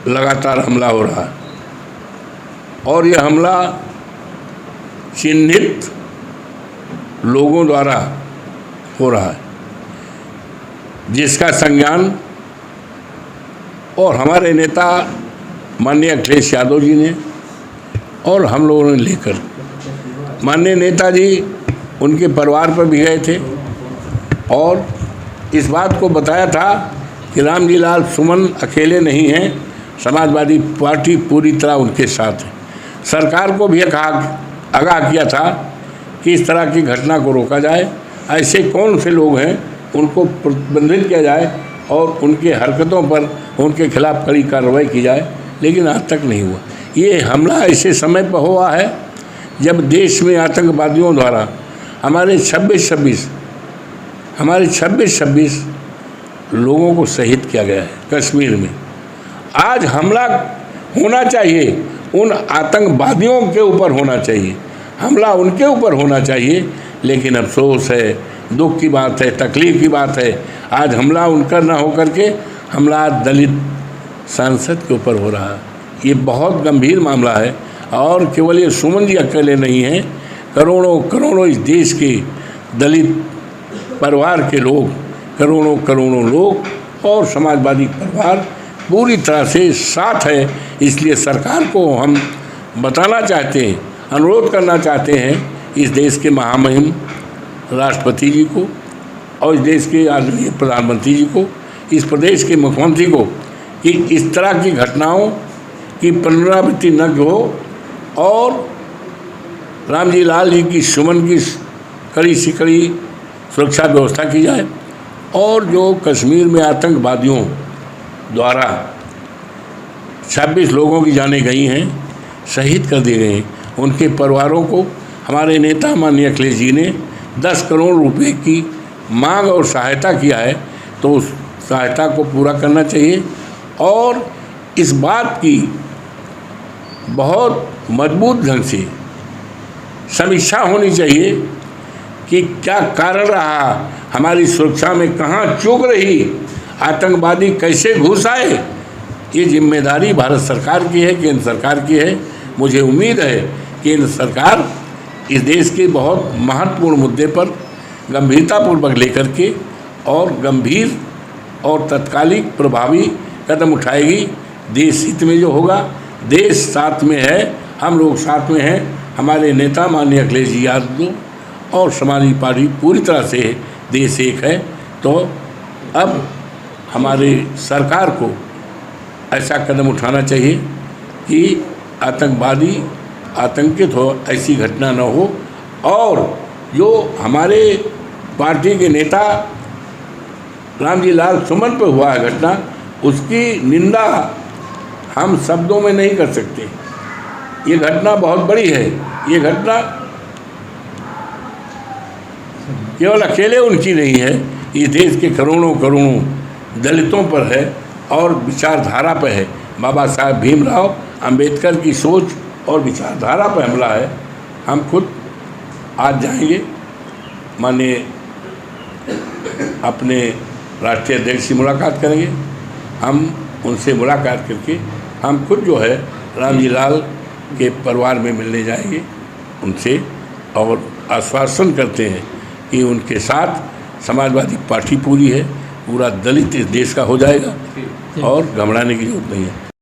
लगातार हमला हो रहा है और यह हमला चिन्हित लोगों द्वारा हो रहा है, जिसका संज्ञान और हमारे नेता माननीय अखिलेश यादव जी ने और हम लोगों ने लेकर माननीय नेताजी उनके परिवार पर भी गए थे और इस बात को बताया था कि रामजी लाल सुमन अकेले नहीं हैं, समाजवादी पार्टी पूरी तरह उनके साथ है। सरकार को भी आगाह किया था कि इस तरह की घटना को रोका जाए, ऐसे कौन से लोग हैं उनको प्रतिबंधित किया जाए और उनके हरकतों पर उनके खिलाफ कड़ी कार्रवाई की जाए, लेकिन आज तक नहीं हुआ। ये हमला ऐसे समय पर हुआ है जब देश में आतंकवादियों द्वारा हमारे 26 लोगों को शहीद किया गया है कश्मीर में। आज हमला होना चाहिए उन आतंकवादियों के ऊपर होना चाहिए, हमला उनके ऊपर होना चाहिए, लेकिन अफसोस है, दुख की बात है, तकलीफ की बात है, आज हमला उनका ना होकर के हमला दलित सांसद के ऊपर हो रहा है। ये बहुत गंभीर मामला है और केवल ये सुमन जी अकेले नहीं हैं, करोड़ों इस देश के दलित परिवार के लोग, करोड़ों लोग और समाजवादी परिवार पूरी तरह से साथ है। इसलिए सरकार को हम बताना चाहते हैं, अनुरोध करना चाहते हैं इस देश के महामहिम राष्ट्रपति जी को और इस देश के आदरणीय प्रधानमंत्री जी को, इस प्रदेश के मुख्यमंत्री को कि इस तरह की घटनाओं की पुनरावृत्ति न हो और रामजी लाल जी की सुमन की कड़ी से कड़ी सुरक्षा व्यवस्था की जाए और जो कश्मीर में आतंकवादियों द्वारा 26 लोगों की जानें गई हैं, शहीद कर दिए गए हैं, उनके परिवारों को हमारे नेता माननीय अखिलेश जी ने 10 करोड़ रुपए की मांग और सहायता किया है, तो उस सहायता को पूरा करना चाहिए और इस बात की बहुत मजबूत ढंग से समीक्षा होनी चाहिए कि क्या कारण रहा, हमारी सुरक्षा में कहाँ चूक रही, आतंकवादी कैसे घुस आए। ये जिम्मेदारी भारत सरकार की है, केंद्र सरकार की है। मुझे उम्मीद है केंद्र सरकार इस देश के बहुत महत्वपूर्ण मुद्दे पर गंभीरतापूर्वक लेकर के और गंभीर और तत्कालिक प्रभावी कदम उठाएगी। देश हित में जो होगा, देश साथ में है, हम लोग साथ में हैं, हमारे नेता माननीय अखिलेश जी यादव और समाजवादी पार्टी पूरी तरह से देश एक है। तो अब हमारे सरकार को ऐसा कदम उठाना चाहिए कि आतंकवादी आतंकित हो, ऐसी घटना न हो और जो हमारे पार्टी के नेता रामजी लाल सुमन पर हुआ है घटना, उसकी निंदा हम शब्दों में नहीं कर सकते। ये घटना बहुत बड़ी है, ये घटना केवल अकेले उनकी नहीं है, ये देश के करोड़ों दलितों पर है और विचारधारा पर है। बाबा साहब भीमराव अंबेडकर की सोच और विचारधारा पर हमला है। हम खुद आज जाएंगे, माननीय अपने राष्ट्रीय अध्यक्ष से मुलाकात करेंगे, हम उनसे मुलाकात करके हम खुद जो है रामजी लाल के परिवार में मिलने जाएंगे उनसे और आश्वासन करते हैं कि उनके साथ समाजवादी पार्टी पूरी है, पूरा दलित इस देश का हो जाएगा और घबराने की जरूरत नहीं है।